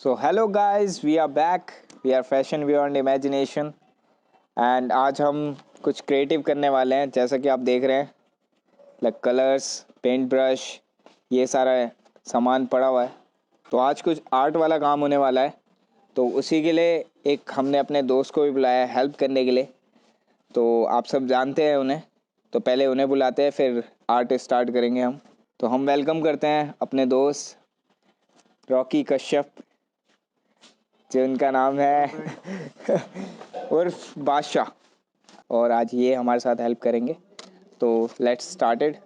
So hello guys, we are back, we are fashion beyond imagination and आज हम कुछ creative करने वाले हैं। जैसा कि आप देख रहे हैं, लाइक कलर्स, पेंट ब्रश, ये सारा सामान पड़ा हुआ है। तो आज कुछ आर्ट वाला काम होने वाला है। तो उसी के लिए एक हमने अपने दोस्त को भी बुलाया है हेल्प करने के लिए। तो आप सब जानते हैं उन्हें, तो पहले उन्हें बुलाते हैं, फिर आर्ट स्टार्ट करेंगे हम। तो हम वेलकम करते हैं अपने दोस्त रॉकी कश्यप, जो उनका नाम है उर्फ बादशाह, और आज ये हमारे साथ हेल्प करेंगे। तो let's started.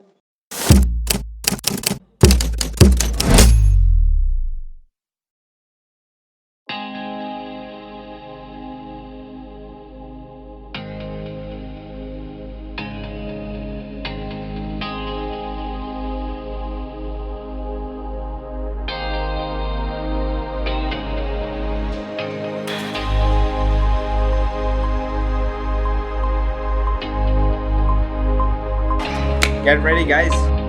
Get ready, guys.